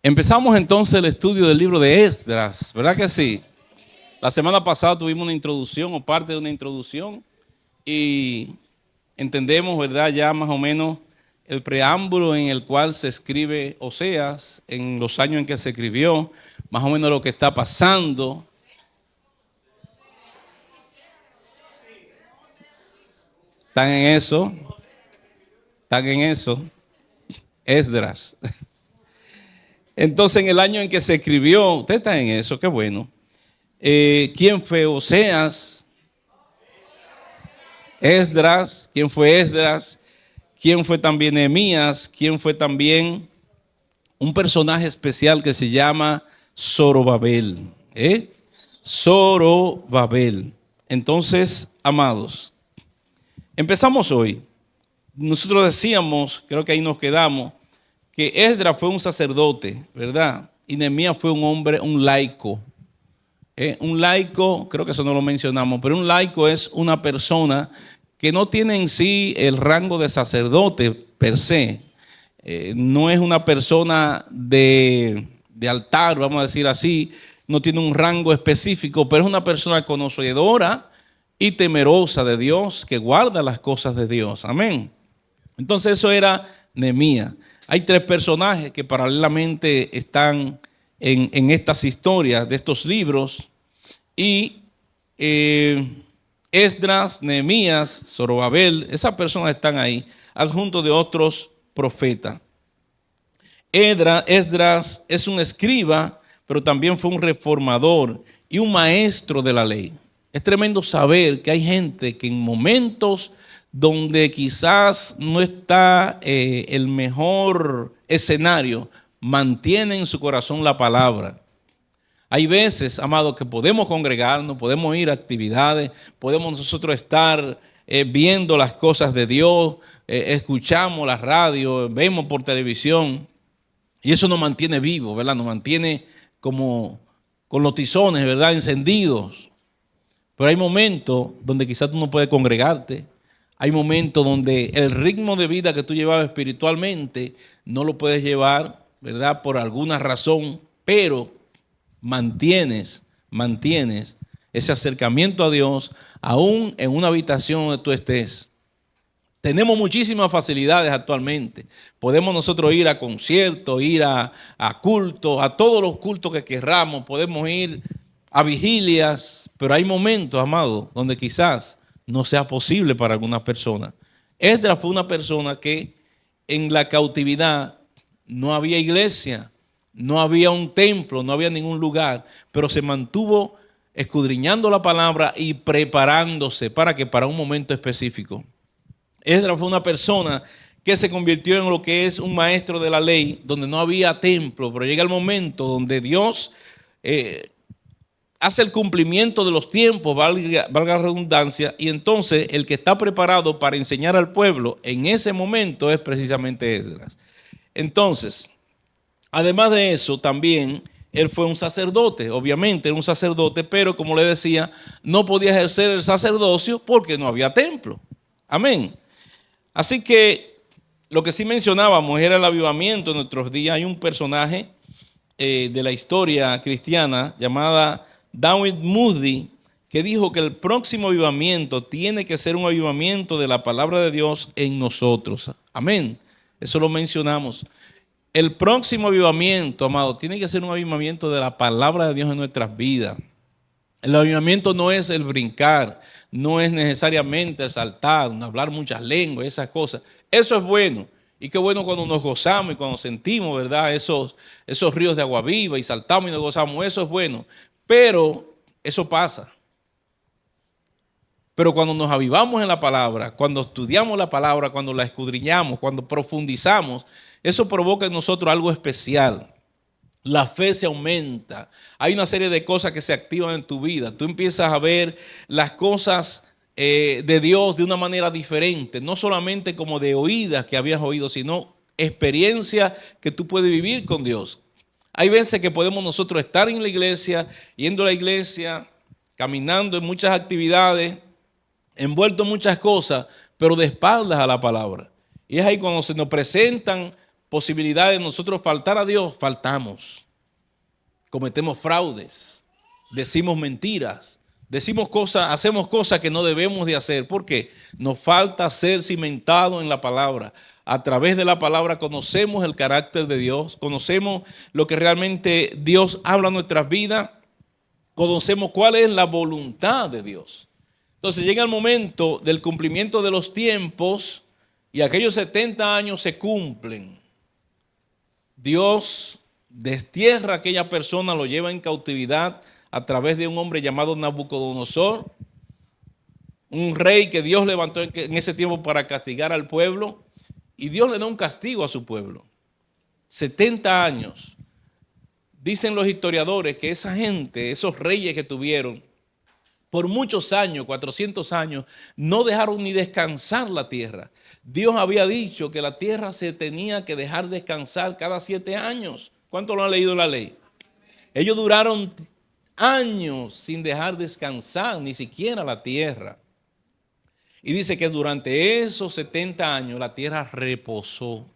Empezamos entonces el estudio del libro de Esdras, ¿verdad que sí? La semana pasada tuvimos una introducción o parte de una introducción y entendemos, ¿verdad? Ya más o menos el preámbulo en el cual se escribe Oseas, en los años en que se escribió, más o menos lo que está pasando. Están en eso, Esdras. Entonces, en el año en que se escribió, usted está en eso, qué bueno. ¿Quién fue Oseas? Esdras. ¿Quién fue Esdras? ¿Quién fue también Nehemías? ¿Quién fue también un personaje especial que se llama Zorobabel? Zorobabel. Entonces, amados, empezamos hoy. Nosotros decíamos, creo que ahí nos quedamos, que Esdras fue un sacerdote, ¿verdad? Y Nehemías fue un hombre, un laico. Un laico, creo que eso no lo mencionamos, pero un laico es una persona que no tiene en sí el rango de sacerdote per se. No es una persona de altar, vamos a decir así, no tiene un rango específico, pero es una persona conocedora y temerosa de Dios, que guarda las cosas de Dios. Amén. Entonces eso era Nehemías. Hay tres personajes que paralelamente están en estas historias de estos libros y Esdras, Nehemías, Zorobabel, esas personas están ahí, adjunto de otros profetas. Esdras es un escriba, pero también fue un reformador y un maestro de la ley. Es tremendo saber que hay gente que en momentos donde quizás no está el mejor escenario, mantiene en su corazón la palabra. Hay veces, amados, que podemos congregarnos, podemos ir a actividades, podemos nosotros estar viendo las cosas de Dios, escuchamos la radio, vemos por televisión, y eso nos mantiene vivos, ¿verdad? Nos mantiene como con los tizones, ¿verdad? Encendidos. Pero hay momentos donde quizás tú no puedes congregarte. Hay momentos donde el ritmo de vida que tú llevabas espiritualmente no lo puedes llevar, ¿verdad? Por alguna razón, pero mantienes ese acercamiento a Dios aún en una habitación donde tú estés. Tenemos muchísimas facilidades actualmente. Podemos nosotros ir a conciertos, ir a cultos, a todos los cultos que querramos. Podemos ir a vigilias, pero hay momentos, amados, donde quizás no sea posible para algunas personas. Esdras fue una persona que en la cautividad no había iglesia, no había un templo, no había ningún lugar, pero se mantuvo escudriñando la palabra y preparándose para un momento específico. Esdras fue una persona que se convirtió en lo que es un maestro de la ley, donde no había templo, pero llega el momento donde Dios hace el cumplimiento de los tiempos, valga la redundancia, y entonces el que está preparado para enseñar al pueblo en ese momento es precisamente Esdras. Entonces, además de eso, también él fue un sacerdote, obviamente era un sacerdote, pero como le decía, no podía ejercer el sacerdocio porque no había templo. Amén. Así que lo que sí mencionábamos era el avivamiento en nuestros días. Hay un personaje de la historia cristiana llamada David Moody, que dijo que el próximo avivamiento tiene que ser un avivamiento de la palabra de Dios en nosotros. Amén. Eso lo mencionamos. El próximo avivamiento, amado, tiene que ser un avivamiento de la palabra de Dios en nuestras vidas. El avivamiento no es el brincar, no es necesariamente el saltar, hablar muchas lenguas, esas cosas. Eso es bueno. Y qué bueno cuando nos gozamos y cuando sentimos, ¿verdad? Esos ríos de agua viva y saltamos y nos gozamos. Eso es bueno. Pero eso pasa. Pero cuando nos avivamos en la palabra, cuando estudiamos la palabra, cuando la escudriñamos, cuando profundizamos, eso provoca en nosotros algo especial. La fe se aumenta. Hay una serie de cosas que se activan en tu vida. Tú empiezas a ver las cosas de Dios de una manera diferente. No solamente como de oídas que habías oído, sino experiencia que tú puedes vivir con Dios. Hay veces que podemos nosotros estar en la iglesia, yendo a la iglesia, caminando en muchas actividades, envuelto en muchas cosas, pero de espaldas a la palabra. Y es ahí cuando se nos presentan posibilidad de nosotros faltar a Dios, faltamos. Cometemos fraudes, decimos mentiras, decimos cosas, hacemos cosas que no debemos de hacer. ¿Por qué? Nos falta ser cimentado en la palabra. A través de la palabra conocemos el carácter de Dios, conocemos lo que realmente Dios habla en nuestras vidas, conocemos cuál es la voluntad de Dios. Entonces llega el momento del cumplimiento de los tiempos y aquellos 70 años se cumplen. Dios destierra a aquella persona, lo lleva en cautividad a través de un hombre llamado Nabucodonosor, un rey que Dios levantó en ese tiempo para castigar al pueblo, y Dios le da un castigo a su pueblo. 70 años. Dicen los historiadores que esa gente, esos reyes que tuvieron, por muchos años, 400 años, no dejaron ni descansar la tierra. Dios había dicho que la tierra se tenía que dejar descansar cada 7 años. ¿Cuánto lo han leído la ley? Ellos duraron años sin dejar descansar ni siquiera la tierra. Y dice que durante esos 70 años la tierra reposó.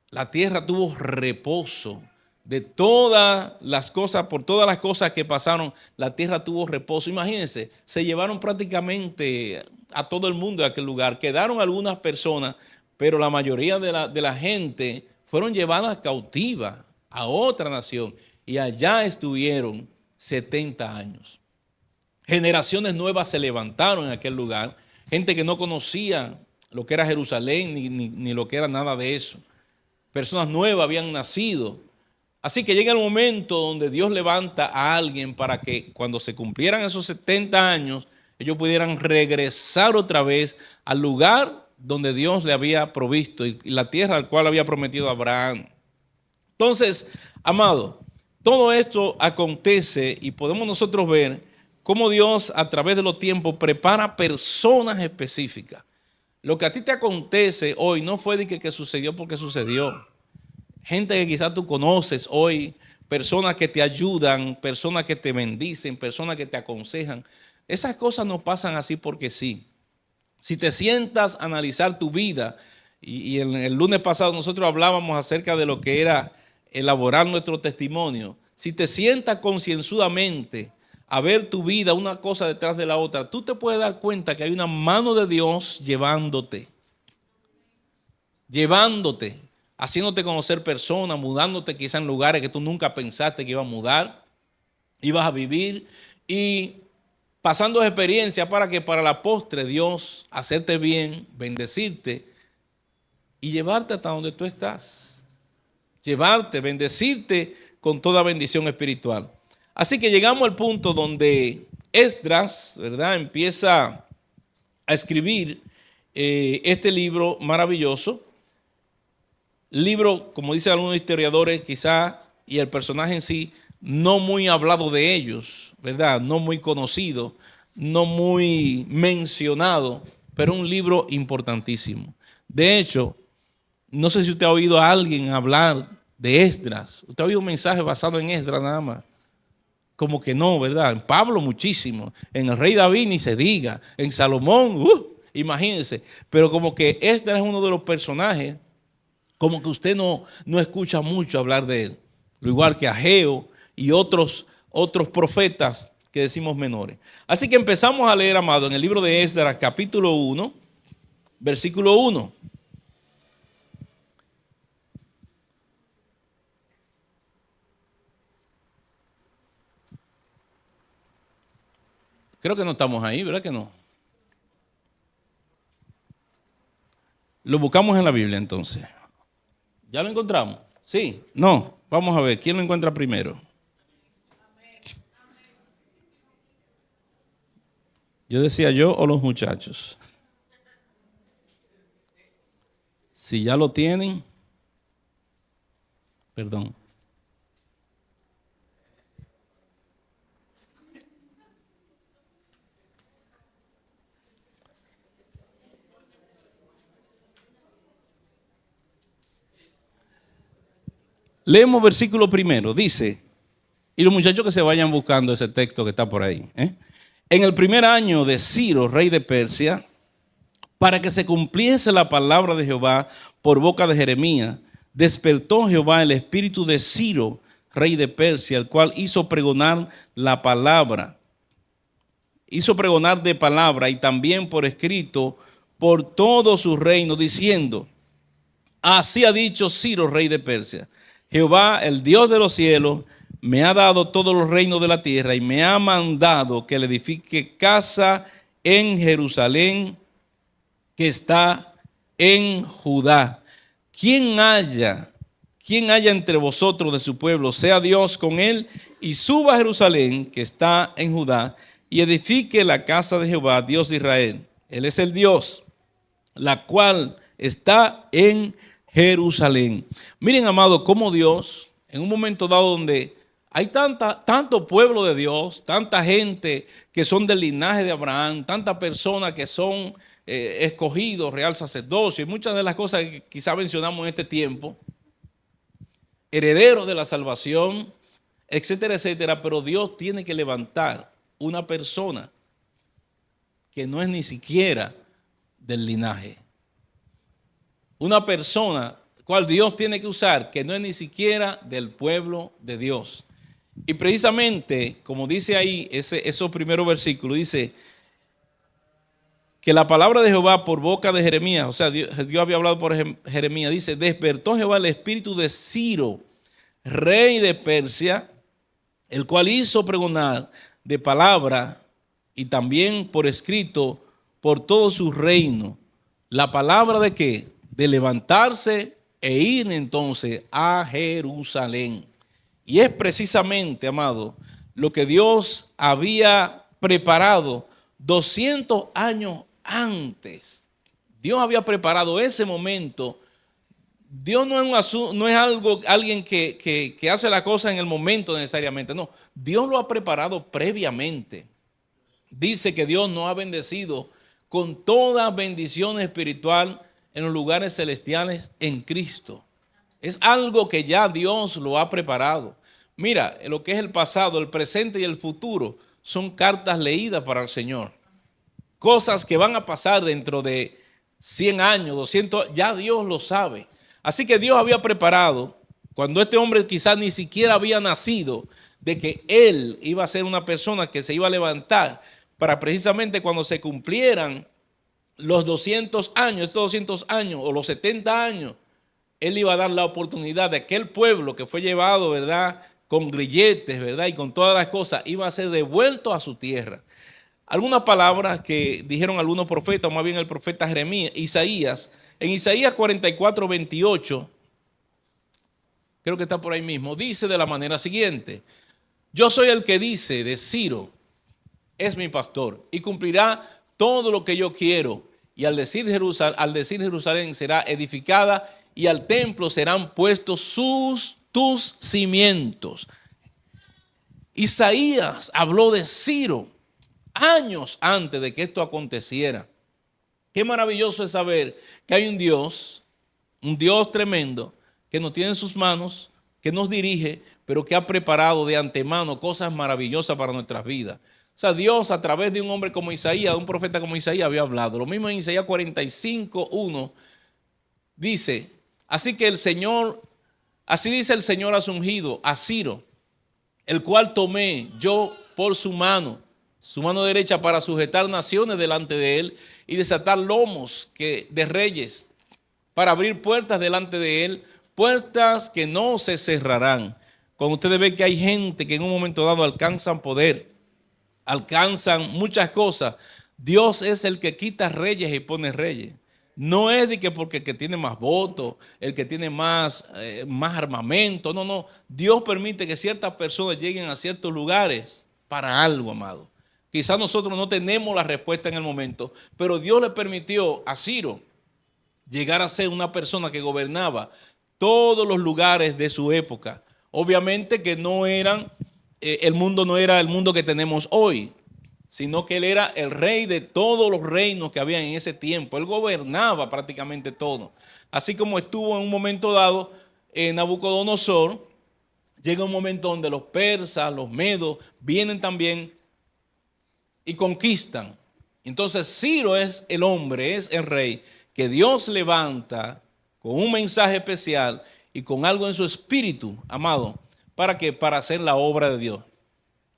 La tierra tuvo reposo. De todas las cosas, por todas las cosas que pasaron, la tierra tuvo reposo. Imagínense, se llevaron prácticamente a todo el mundo de aquel lugar. Quedaron algunas personas, pero la mayoría de la gente fueron llevadas cautivas a otra nación. Y allá estuvieron 70 años. Generaciones nuevas se levantaron en aquel lugar. Gente que no conocía lo que era Jerusalén ni lo que era nada de eso. Personas nuevas habían nacido. Así que llega el momento donde Dios levanta a alguien para que cuando se cumplieran esos 70 años, ellos pudieran regresar otra vez al lugar donde Dios le había provisto y la tierra al cual había prometido a Abraham. Entonces, amado, todo esto acontece y podemos nosotros ver cómo Dios a través de los tiempos prepara personas específicas. Lo que a ti te acontece hoy no fue de que sucedió porque sucedió. Gente que quizás tú conoces hoy, personas que te ayudan, personas que te bendicen, personas que te aconsejan. Esas cosas no pasan así porque sí. Si te sientas a analizar tu vida, y el lunes pasado nosotros hablábamos acerca de lo que era elaborar nuestro testimonio. Si te sientas concienzudamente a ver tu vida una cosa detrás de la otra, tú te puedes dar cuenta que hay una mano de Dios llevándote, haciéndote conocer personas, mudándote quizás en lugares que tú nunca pensaste que ibas a mudar, ibas a vivir y pasando experiencias para que para la postre Dios hacerte bien, bendecirte y llevarte hasta donde tú estás. Llevarte, bendecirte con toda bendición espiritual. Así que llegamos al punto donde Esdras, ¿verdad?, empieza a escribir este libro maravilloso. Libro, como dicen algunos historiadores, quizás, y el personaje en sí, no muy hablado de ellos, ¿verdad? No muy conocido, no muy mencionado, pero un libro importantísimo. De hecho, no sé si usted ha oído a alguien hablar de Esdras. Usted ha oído un mensaje basado en Esdras nada más. Como que no, ¿verdad? En Pablo muchísimo, en el rey David ni se diga, en Salomón, imagínense. Pero como que Esdras es uno de los personajes, como que usted no escucha mucho hablar de él. Lo igual que Ageo y otros profetas que decimos menores. Así que empezamos a leer, amado, en el libro de Esdras, capítulo 1, versículo 1. Creo que no estamos ahí, ¿verdad que no? Lo buscamos en la Biblia entonces. ¿Ya lo encontramos? Sí, no. Vamos a ver, ¿quién lo encuentra primero? Yo decía yo o los muchachos. Si ya lo tienen, perdón. Leemos versículo primero, dice, y los muchachos que se vayan buscando ese texto que está por ahí. En el primer año de Ciro, rey de Persia, para que se cumpliese la palabra de Jehová por boca de Jeremías, despertó Jehová el espíritu de Ciro, rey de Persia, el cual hizo pregonar la palabra. Hizo pregonar de palabra y también por escrito por todo su reino, diciendo: así ha dicho Ciro, rey de Persia: Jehová, el Dios de los cielos, me ha dado todos los reinos de la tierra y me ha mandado que le edifique casa en Jerusalén, que está en Judá. Quien haya entre vosotros de su pueblo, sea Dios con él, y suba a Jerusalén, que está en Judá, y edifique la casa de Jehová, Dios de Israel. Él es el Dios, la cual está en Jerusalén. Miren, amados, cómo Dios, en un momento dado donde hay tanto pueblo de Dios, tanta gente que son del linaje de Abraham, tantas personas que son escogidos, real sacerdocio, y muchas de las cosas que quizá mencionamos en este tiempo, herederos de la salvación, etcétera, etcétera, pero Dios tiene que levantar una persona que no es ni siquiera del linaje. Una persona cual Dios tiene que usar, que no es ni siquiera del pueblo de Dios. Y precisamente, como dice ahí esos primeros versículos, dice que la palabra de Jehová por boca de Jeremías, o sea, Dios había hablado por Jeremías, dice: despertó Jehová el espíritu de Ciro, rey de Persia, el cual hizo pregonar de palabra y también por escrito por todo su reino. ¿La palabra de qué? De levantarse e ir entonces a Jerusalén. Y es precisamente, amado, lo que Dios había preparado 200 años antes. Dios había preparado ese momento. Dios no es alguien que hace la cosa en el momento necesariamente. No, Dios lo ha preparado previamente. Dice que Dios nos ha bendecido con toda bendición espiritual en los lugares celestiales en Cristo. Es algo que ya Dios lo ha preparado. Mira, lo que es el pasado, el presente y el futuro son cartas leídas para el Señor. Cosas que van a pasar dentro de 100 años, 200, ya Dios lo sabe. Así que Dios había preparado, cuando este hombre quizás ni siquiera había nacido, de que él iba a ser una persona que se iba a levantar para precisamente cuando se cumplieran los 200 años, estos 200 años o los 70 años, él iba a dar la oportunidad de aquel pueblo que fue llevado, ¿verdad?, con grilletes, ¿verdad?, y con todas las cosas, iba a ser devuelto a su tierra. Algunas palabras que dijeron algunos profetas, o más bien el profeta Jeremías, Isaías, en Isaías 44, 28, creo que está por ahí mismo, dice de la manera siguiente: yo soy el que dice de Ciro, es mi pastor, y cumplirá todo lo que yo quiero. Y al decir Jerusalén será edificada, y al templo serán puestos tus cimientos. Isaías habló de Ciro años antes de que esto aconteciera. Qué maravilloso es saber que hay un Dios tremendo, que nos tiene en sus manos, que nos dirige, pero que ha preparado de antemano cosas maravillosas para nuestras vidas. O sea, Dios a través de un hombre como Isaías, de un profeta como Isaías, había hablado. Lo mismo en Isaías 45, 1, dice: así dice el Señor a su ungido, a Ciro, el cual tomé yo por su mano derecha, para sujetar naciones delante de él y desatar lomos de reyes, para abrir puertas delante de él, puertas que no se cerrarán. Cuando ustedes ven que hay gente que en un momento dado alcanzan poder, alcanzan muchas cosas, Dios es el que quita reyes y pone reyes. No es de que porque el que tiene más votos, el que tiene más armamento, no. Dios permite que ciertas personas lleguen a ciertos lugares para algo, amado. Quizás nosotros no tenemos la respuesta en el momento, pero Dios le permitió a Ciro llegar a ser una persona que gobernaba todos los lugares de su época. Obviamente que el mundo no era el mundo que tenemos hoy, sino que él era el rey de todos los reinos que había en ese tiempo. Él gobernaba prácticamente todo. Así como estuvo en un momento dado en Nabucodonosor, llega un momento donde los persas, los medos, vienen también y conquistan. Entonces Ciro es el hombre, es el rey que Dios levanta con un mensaje especial y con algo en su espíritu, amado. ¿Para qué? Para hacer la obra de Dios.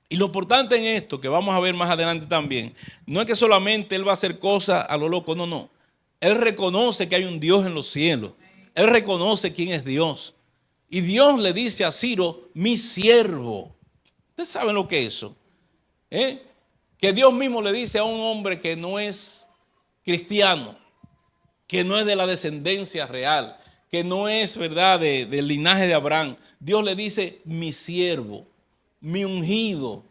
Y lo importante en esto, que vamos a ver más adelante también, no es que solamente él va a hacer cosas a lo loco, no, no. Él reconoce que hay un Dios en los cielos. Él reconoce quién es Dios. Y Dios le dice a Ciro, mi siervo. Ustedes saben lo que es eso. Que Dios mismo le dice a un hombre que no es cristiano, que no es de la descendencia real, que no es, ¿verdad?, del linaje de Abraham. Dios le dice, mi siervo, mi ungido,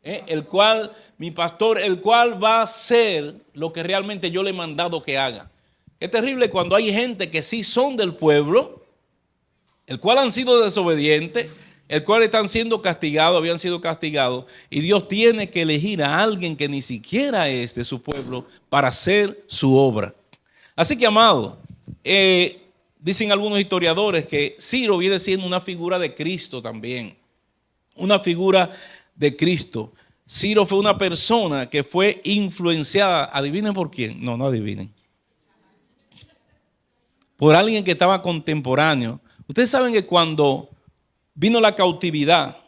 el cual, mi pastor, el cual va a hacer lo que realmente yo le he mandado que haga. Es terrible cuando hay gente que sí son del pueblo, el cual han sido desobedientes, el cual están siendo castigados, habían sido castigados, y Dios tiene que elegir a alguien que ni siquiera es de su pueblo para hacer su obra. Así que, amado, dicen algunos historiadores que Ciro viene siendo una figura de Cristo también, una figura de Cristo. Ciro fue una persona que fue influenciada, adivinen por quién, no adivinen, por alguien que estaba contemporáneo. Ustedes saben que cuando vino la cautividad,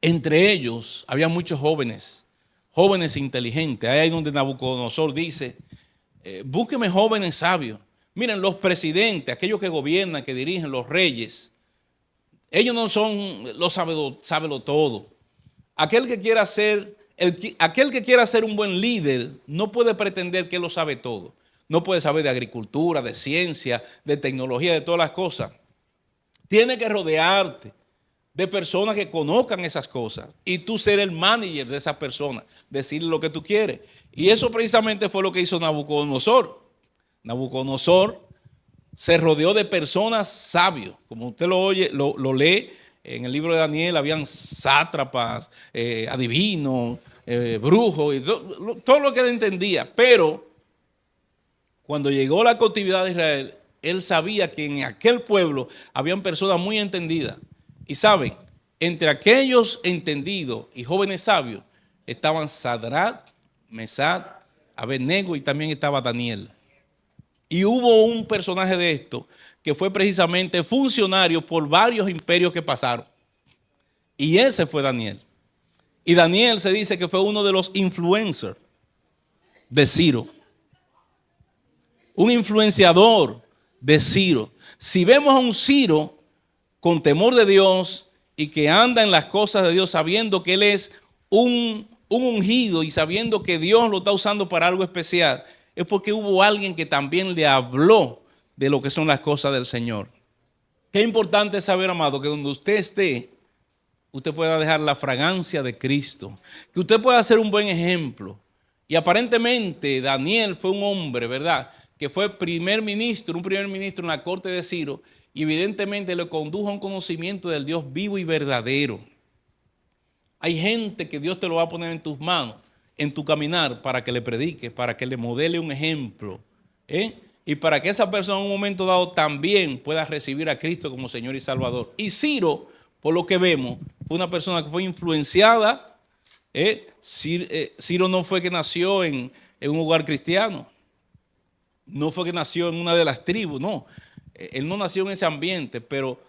entre ellos había muchos jóvenes inteligentes. Ahí es donde Nabucodonosor dice, búsqueme jóvenes sabios. Miren, los presidentes, aquellos que gobiernan, que dirigen, los reyes, ellos no son los sábelo todo. Aquel que quiera ser un buen líder no puede pretender que lo sabe todo. No puede saber de agricultura, de ciencia, de tecnología, de todas las cosas. Tiene que rodearte de personas que conozcan esas cosas y tú ser el manager de esas personas, decirle lo que tú quieres. Y eso precisamente fue lo que hizo Nabucodonosor. Nabucodonosor se rodeó de personas sabios. Como usted lo oye, lo lee en el libro de Daniel, habían sátrapas, adivinos, brujos, y todo lo que él entendía. Pero cuando llegó la cautividad de Israel, él sabía que en aquel pueblo habían personas muy entendidas. Y saben, entre aquellos entendidos y jóvenes sabios estaban Sadrach, Mesach, Abednego y también estaba Daniel. Y hubo un personaje de esto que fue precisamente funcionario por varios imperios que pasaron. Y ese fue Daniel. Y Daniel se dice que fue uno de los influencers de Ciro. Un influenciador de Ciro. Si vemos a un Ciro con temor de Dios y que anda en las cosas de Dios sabiendo que él es un ungido y sabiendo que Dios lo está usando para algo especial, es porque hubo alguien que también le habló de lo que son las cosas del Señor. Qué importante es saber, amado, que donde usted esté, usted pueda dejar la fragancia de Cristo, que usted pueda ser un buen ejemplo. Y aparentemente Daniel fue un hombre, ¿verdad?, que fue un primer ministro en la corte de Ciro, y evidentemente le condujo a un conocimiento del Dios vivo y verdadero. Hay gente que Dios te lo va a poner en tus manos, en tu caminar, para que le predique, para que le modele un ejemplo, y para que esa persona en un momento dado también pueda recibir a Cristo como Señor y Salvador. Y Ciro, por lo que vemos, fue una persona que fue influenciada. Ciro no fue que nació en un hogar cristiano, no fue que nació en una de las tribus, no. Él no nació en ese ambiente, pero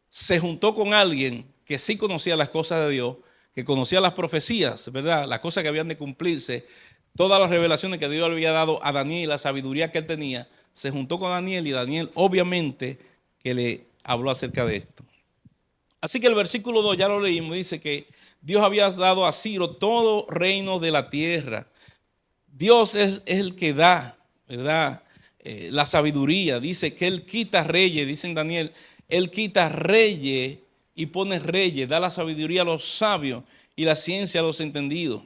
se juntó con alguien que sí conocía las cosas de Dios, que conocía las profecías, ¿verdad?, las cosas que habían de cumplirse, todas las revelaciones que Dios le había dado a Daniel, la sabiduría que él tenía. Se juntó con Daniel y Daniel obviamente que le habló acerca de esto. Así que el versículo 2 ya lo leímos, dice que Dios había dado a Ciro todo reino de la tierra. Dios es el que da, ¿verdad?, la sabiduría. Dice que Él quita reyes, dice en Daniel, Él quita reyes y pone reyes, da la sabiduría a los sabios y la ciencia a los entendidos.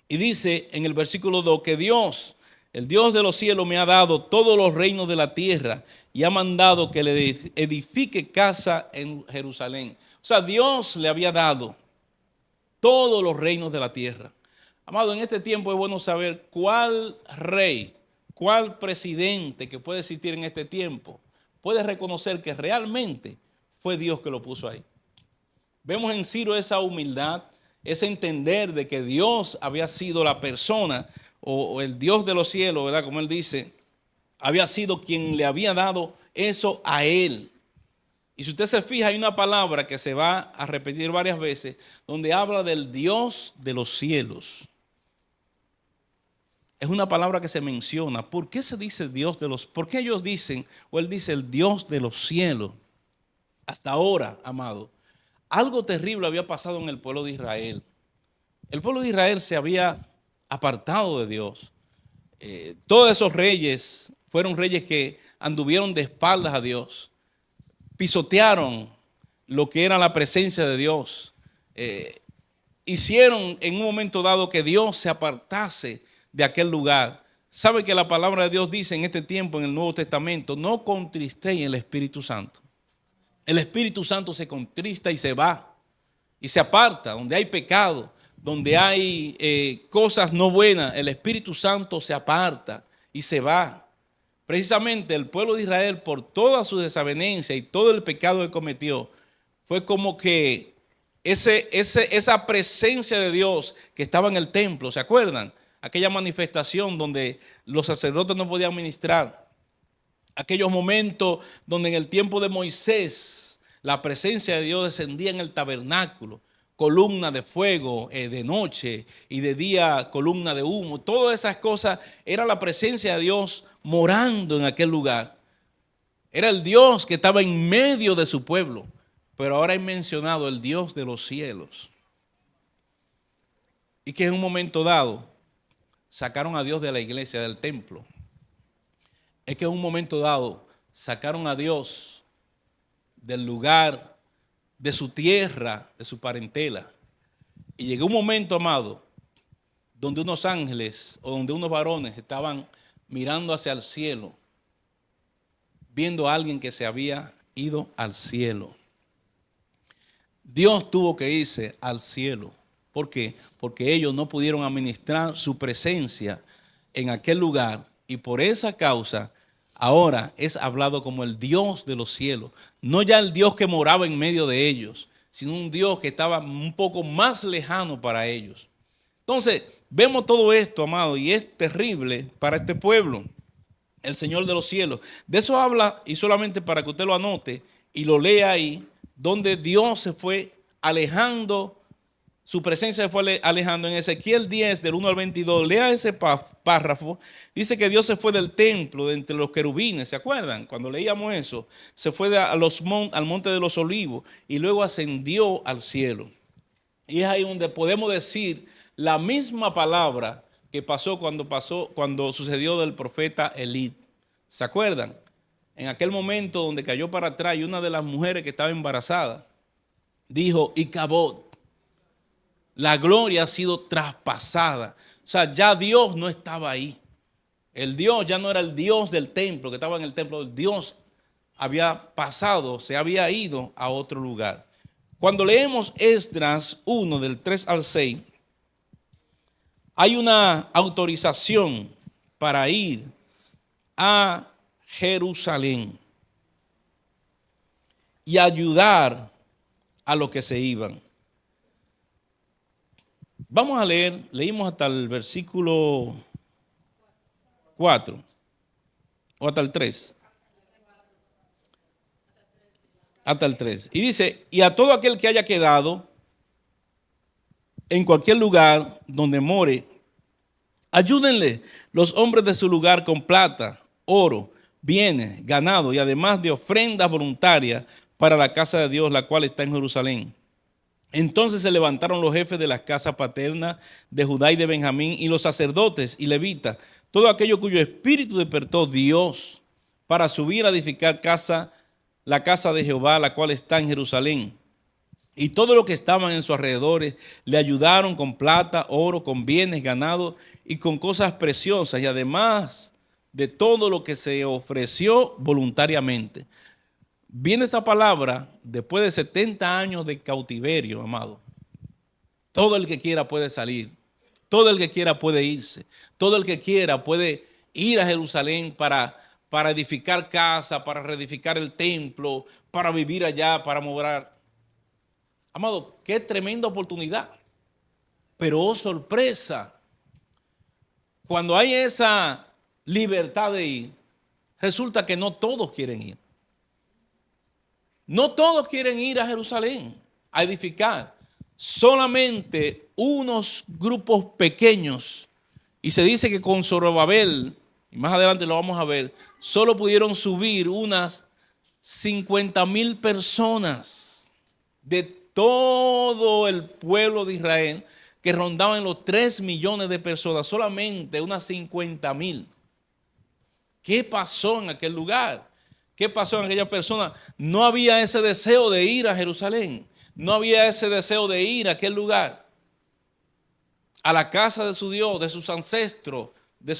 Y dice en el versículo 2 que Dios, el Dios de los cielos, me ha dado todos los reinos de la tierra y ha mandado que le edifique casa en Jerusalén. O sea, Dios le había dado todos los reinos de la tierra. Amado, en este tiempo es bueno saber cuál rey, cuál presidente que puede existir en este tiempo puede reconocer que realmente fue Dios que lo puso ahí. Vemos en Ciro esa humildad ese entender de que Dios había sido la persona o el Dios de los cielos, ¿verdad? Como él dice, había sido quien le había dado eso a él. Y si usted se fija, hay una palabra que se va a repetir varias veces, donde habla del Dios de los cielos. Es una palabra que se menciona. ¿Por qué se dice Dios de los? ¿Por qué ellos dicen, o él dice el Dios de los cielos? Hasta ahora, amado, algo terrible había pasado en el pueblo de Israel. El pueblo de Israel se había apartado de Dios. Todos esos reyes fueron reyes que anduvieron de espaldas a Dios, pisotearon lo que era la presencia de Dios, hicieron en un momento dado que Dios se apartase de aquel lugar. ¿Sabe que la palabra de Dios dice en este tiempo en el Nuevo Testamento? No contristéis el Espíritu Santo. El Espíritu Santo se contrista y se va y se aparta. Donde hay pecado, donde hay cosas no buenas, el Espíritu Santo se aparta y se va. Precisamente el pueblo de Israel, por toda su desavenencia y todo el pecado que cometió, fue como que esa presencia de Dios que estaba en el templo, ¿se acuerdan? Aquella manifestación donde los sacerdotes no podían ministrar. Aquellos momentos donde en el tiempo de Moisés la presencia de Dios descendía en el tabernáculo, columna de fuego de noche y de día columna de humo. Todas esas cosas era la presencia de Dios morando en aquel lugar. Era el Dios que estaba en medio de su pueblo. Pero ahora he mencionado el Dios de los cielos. Y que en un momento dado sacaron a Dios de la iglesia, del templo. Es que en un momento dado sacaron a Dios del lugar, de su tierra, de su parentela. Y llegó un momento, amado, donde unos ángeles o donde unos varones estaban mirando hacia el cielo, viendo a alguien que se había ido al cielo. Dios tuvo que irse al cielo. ¿Por qué? Porque ellos no pudieron administrar su presencia en aquel lugar y por esa causa ahora es hablado como el Dios de los cielos. No ya el Dios que moraba en medio de ellos, sino un Dios que estaba un poco más lejano para ellos. Entonces, vemos todo esto, amado, y es terrible para este pueblo, el Señor de los cielos. De eso habla, y solamente para que usted lo anote y lo lea ahí, donde Dios se fue alejando, su presencia se fue alejando. En Ezequiel 10, del 1 al 22, lea ese párrafo, dice que Dios se fue del templo, de entre los querubines, ¿se acuerdan? Cuando leíamos eso, se fue al monte de los olivos y luego ascendió al cielo. Y es ahí donde podemos decir la misma palabra que pasó cuando sucedió del profeta Elí. ¿Se acuerdan? En aquel momento donde cayó para atrás y una de las mujeres que estaba embarazada dijo, Icabod, la gloria ha sido traspasada. O sea, ya Dios no estaba ahí. El Dios ya no era el Dios del templo, que estaba en el templo. El Dios había pasado, se había ido a otro lugar. Cuando leemos Esdras 1, del 3 al 6, hay una autorización para ir a Jerusalén y ayudar a los que se iban. Vamos a leer, leímos hasta el versículo 4 o hasta el 3. Hasta el 3. Y dice, y a todo aquel que haya quedado en cualquier lugar donde more, ayúdenle los hombres de su lugar con plata, oro, bienes, ganado y además de ofrendas voluntarias para la casa de Dios, la cual está en Jerusalén. Entonces se levantaron los jefes de las casas paternas de Judá y de Benjamín y los sacerdotes y levitas, todo aquello cuyo espíritu despertó Dios para subir a edificar la casa de Jehová, la cual está en Jerusalén. Y todos los que estaban en sus alrededores le ayudaron con plata, oro, con bienes, ganado y con cosas preciosas, y además de todo lo que se ofreció voluntariamente. Viene esta palabra después de 70 años de cautiverio, amado. Todo el que quiera puede salir, todo el que quiera puede irse, todo el que quiera puede ir a Jerusalén para edificar casa, para reedificar el templo, para vivir allá, para morar. Amado, qué tremenda oportunidad. Pero oh sorpresa, cuando hay esa libertad de ir, resulta que no todos quieren ir. No todos quieren ir a Jerusalén a edificar. Solamente unos grupos pequeños. Y se dice que con Zorobabel, y más adelante lo vamos a ver, solo pudieron subir unas 50,000 personas de todo el pueblo de Israel, que rondaban los 3 millones de personas, solamente unas 50,000. ¿Qué pasó en aquel lugar? ¿Qué pasó en aquella persona? No había ese deseo de ir a Jerusalén. No había ese deseo de ir a aquel lugar, a la casa de su Dios, de sus ancestros, de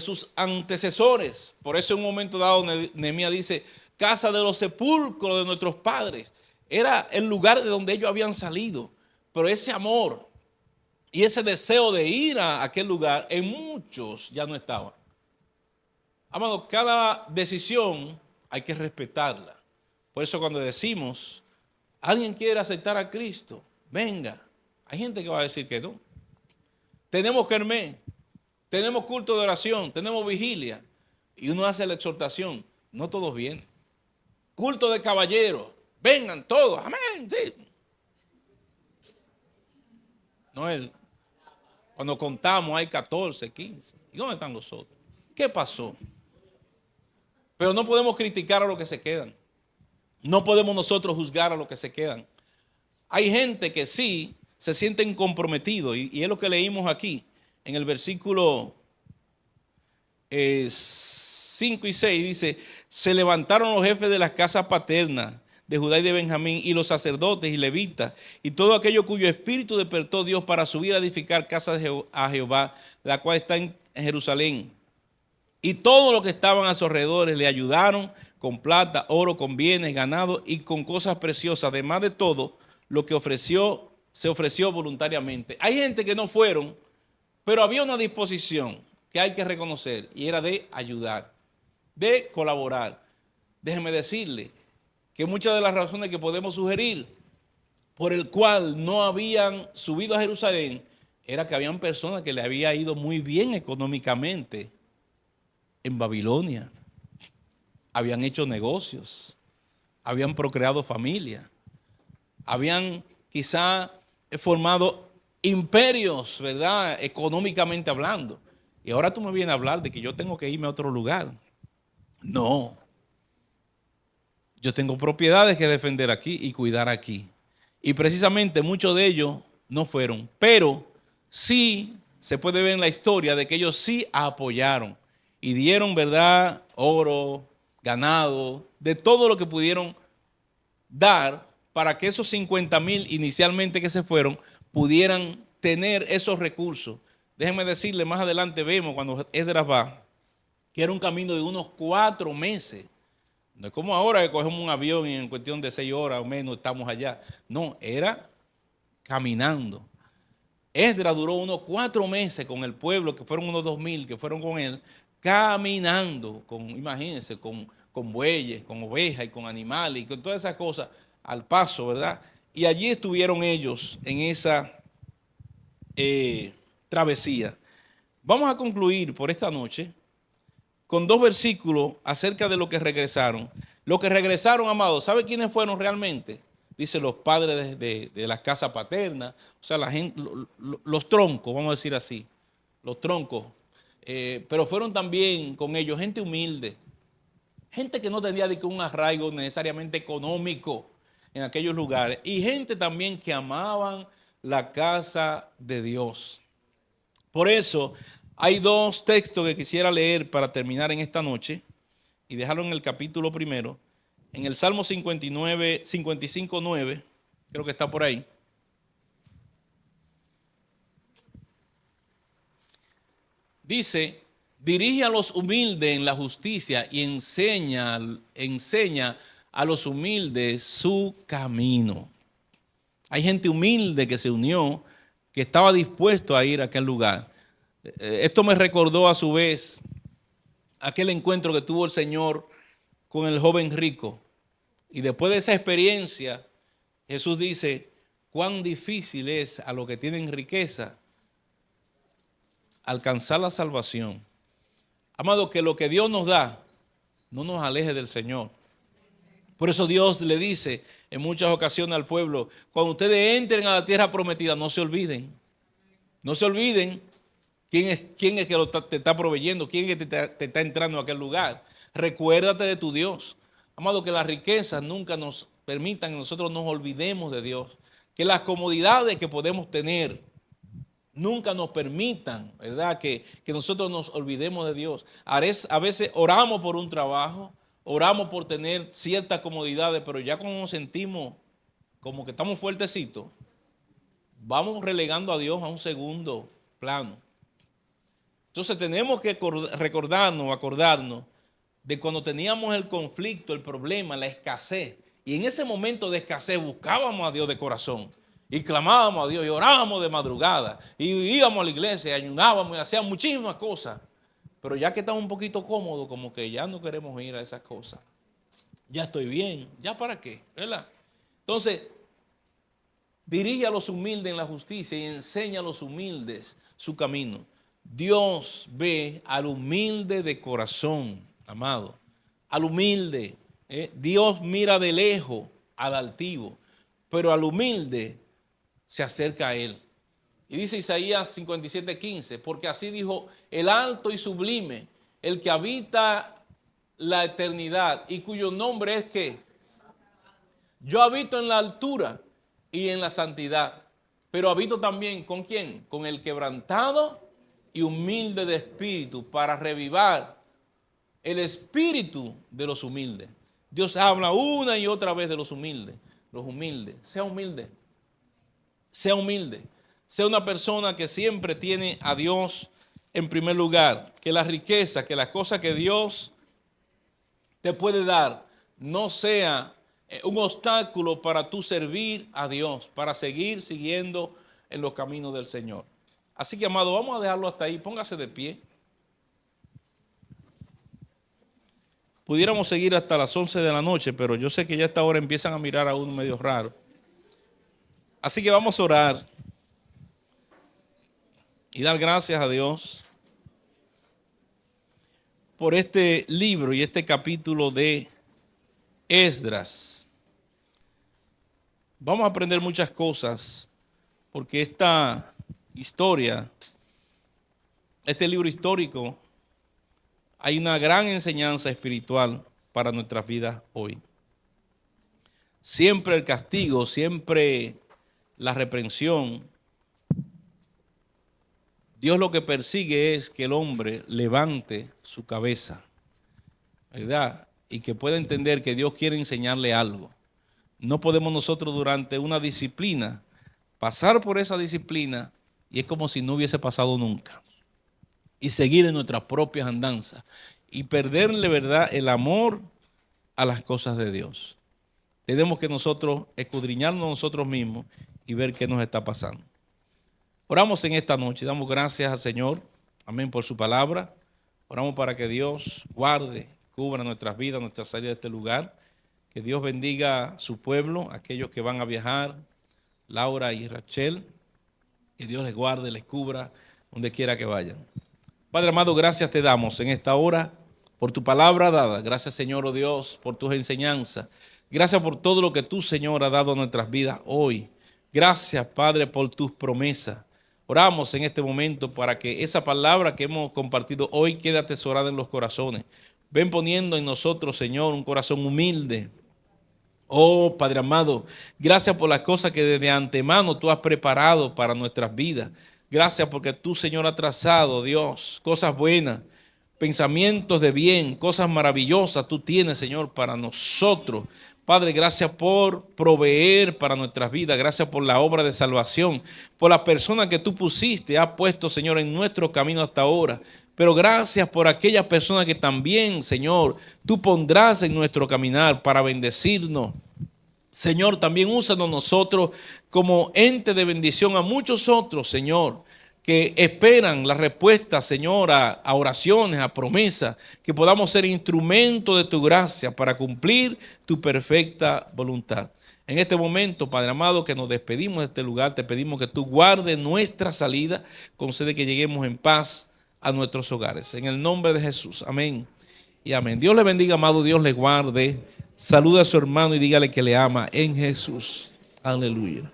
sus antecesores. Por eso en un momento dado Nehemías dice, casa de los sepulcros de nuestros padres. Era el lugar de donde ellos habían salido. Pero ese amor y ese deseo de ir a aquel lugar en muchos ya no estaba. Amado, cada decisión hay que respetarla. Por eso cuando decimos, alguien quiere aceptar a Cristo, venga. Hay gente que va a decir que no. Tenemos kermés, tenemos culto de oración, tenemos vigilia. Y uno hace la exhortación. No todos vienen. Culto de caballeros, vengan todos, amén. Sí. No, cuando contamos hay 14, 15. ¿Y dónde están los otros? ¿Qué pasó? Pero no podemos criticar a los que se quedan. No podemos nosotros juzgar a los que se quedan. Hay gente que sí se sienten comprometidos y es lo que leímos aquí en el versículo 5 y 6. Dice, se levantaron los jefes de las casas paternas de Judá y de Benjamín y los sacerdotes y levitas y todo aquello cuyo espíritu despertó Dios para subir a edificar casa a Jehová, la cual está en Jerusalén. Y todos los que estaban a sus alrededores le ayudaron con plata, oro, con bienes, ganado y con cosas preciosas. Además de todo, lo que se ofreció voluntariamente. Hay gente que no fueron, pero había una disposición que hay que reconocer y era de ayudar, de colaborar. Déjeme decirle que muchas de las razones que podemos sugerir por el cual no habían subido a Jerusalén era que habían personas que le había ido muy bien económicamente en Babilonia. Habían hecho negocios, habían procreado familia, habían quizá formado imperios, ¿verdad? Económicamente hablando. Y ahora tú me vienes a hablar de que yo tengo que irme a otro lugar. No. Yo tengo propiedades que defender aquí y cuidar aquí. Y precisamente muchos de ellos no fueron. Pero sí se puede ver en la historia de que ellos sí apoyaron y dieron, ¿verdad? Oro, ganado, de todo lo que pudieron dar para que esos 50,000 inicialmente que se fueron pudieran tener esos recursos. Déjenme decirle, más adelante vemos cuando Esdras va, que era un camino de unos 4 meses. No es como ahora que cogemos un avión y en cuestión de 6 horas o menos estamos allá. No, era caminando. Esdras duró unos 4 meses con el pueblo, que fueron unos 2,000 que fueron con él, caminando, imagínense, con bueyes, con ovejas y con animales y con todas esas cosas al paso, ¿verdad? Y allí estuvieron ellos en esa travesía. Vamos a concluir por esta noche con 2 versículos acerca de lo que regresaron. Los que regresaron, amados, ¿sabe quiénes fueron realmente? Dice los padres de las casas paternas, o sea, la gente, los troncos, vamos a decir así, los troncos. Pero fueron también con ellos gente humilde, gente que no tenía un arraigo necesariamente económico en aquellos lugares, y gente también que amaban la casa de Dios. Por eso hay 2 textos que quisiera leer para terminar en esta noche y dejarlo en el capítulo 1, en el Salmo 59, 55:9, creo que está por ahí. Dice, dirige a los humildes en la justicia y enseña a los humildes su camino. Hay gente humilde que se unió, que estaba dispuesto a ir a aquel lugar. Esto me recordó a su vez aquel encuentro que tuvo el Señor con el joven rico. Y después de esa experiencia, Jesús dice, cuán difícil es a los que tienen riqueza alcanzar la salvación. Amado, que lo que Dios nos da no nos aleje del Señor. Por eso Dios le dice en muchas ocasiones al pueblo, cuando ustedes entren a la tierra prometida, no se olviden. No se olviden quién es que te está proveyendo, quién es que te está entrando a aquel lugar. Recuérdate de tu Dios. Amado, que las riquezas nunca nos permitan que nosotros nos olvidemos de Dios. Que las comodidades que podemos tener nunca nos permitan, ¿verdad? Que nosotros nos olvidemos de Dios. A veces oramos por un trabajo, oramos por tener ciertas comodidades, pero ya cuando nos sentimos como que estamos fuertecitos, vamos relegando a Dios a un segundo plano. Entonces tenemos que acordarnos de cuando teníamos el conflicto, el problema, la escasez. Y en ese momento de escasez buscábamos a Dios de corazón. Y clamábamos a Dios y orábamos de madrugada. Y íbamos a la iglesia, y ayunábamos y hacíamos muchísimas cosas. Pero ya que estamos un poquito cómodos, como que ya no queremos ir a esas cosas. Ya estoy bien, ¿ya para qué? ¿Verdad? Entonces, dirige a los humildes en la justicia y enseña a los humildes su camino. Dios ve al humilde de corazón, amado. Al humilde. Dios mira de lejos al altivo, pero al humilde se acerca a él. Y dice Isaías 57:15, porque así dijo el alto y sublime, el que habita la eternidad y cuyo nombre es que yo habito en la altura y en la santidad, pero habito también ¿con quién? Con el quebrantado y humilde de espíritu, para revivar el espíritu de los humildes. Dios habla una y otra vez de los humildes. Los humildes, sea humilde, sea humilde, sea una persona que siempre tiene a Dios en primer lugar, que la riqueza, que las cosas que Dios te puede dar no sea un obstáculo para tú servir a Dios, para seguir siguiendo en los caminos del Señor. Así que, amado, vamos a dejarlo hasta ahí. Póngase de pie. Pudiéramos seguir hasta las 11 de la noche, pero yo sé que ya a esta hora empiezan a mirar a uno medio raro. Así que vamos a orar y dar gracias a Dios por este libro y este capítulo de Esdras. Vamos a aprender muchas cosas porque esta historia, este libro histórico, hay una gran enseñanza espiritual para nuestras vidas hoy. Siempre el castigo, siempre la reprensión. Dios lo que persigue es que el hombre levante su cabeza, ¿verdad? Y que pueda entender que Dios quiere enseñarle algo. No podemos nosotros durante una disciplina pasar por esa disciplina y es como si no hubiese pasado nunca. Y seguir en nuestras propias andanzas y perderle, ¿verdad?, el amor a las cosas de Dios. Tenemos que nosotros escudriñarnos nosotros mismos y ver qué nos está pasando. Oramos en esta noche, damos gracias al Señor, amén, por su palabra. Oramos para que Dios guarde, cubra nuestras vidas, nuestra salida de este lugar. Que Dios bendiga a su pueblo, aquellos que van a viajar, Laura y Rachel. Que Dios les guarde, les cubra, donde quiera que vayan. Padre amado, gracias te damos en esta hora por tu palabra dada. Gracias, Señor, oh Dios, por tus enseñanzas. Gracias por todo lo que tú, Señor, has dado a nuestras vidas hoy. Gracias, Padre, por tus promesas. Oramos en este momento para que esa palabra que hemos compartido hoy quede atesorada en los corazones. Ven poniendo en nosotros, Señor, un corazón humilde. Oh, Padre amado, gracias por las cosas que desde antemano tú has preparado para nuestras vidas. Gracias porque tú, Señor, has trazado, Dios, cosas buenas, pensamientos de bien, cosas maravillosas tú tienes, Señor, para nosotros. Padre, gracias por proveer para nuestras vidas. Gracias por la obra de salvación, por las personas que tú pusiste, has puesto, Señor, en nuestro camino hasta ahora. Pero gracias por aquellas personas que también, Señor, tú pondrás en nuestro caminar para bendecirnos. Señor, también úsanos nosotros como ente de bendición a muchos otros, Señor, que esperan la respuesta, Señor, a oraciones, a promesas, que podamos ser instrumento de tu gracia para cumplir tu perfecta voluntad. En este momento, Padre amado, que nos despedimos de este lugar, te pedimos que tú guardes nuestra salida, concede que lleguemos en paz a nuestros hogares. En el nombre de Jesús, amén y amén. Dios le bendiga, amado, Dios le guarde. Saluda a su hermano y dígale que le ama en Jesús. Aleluya.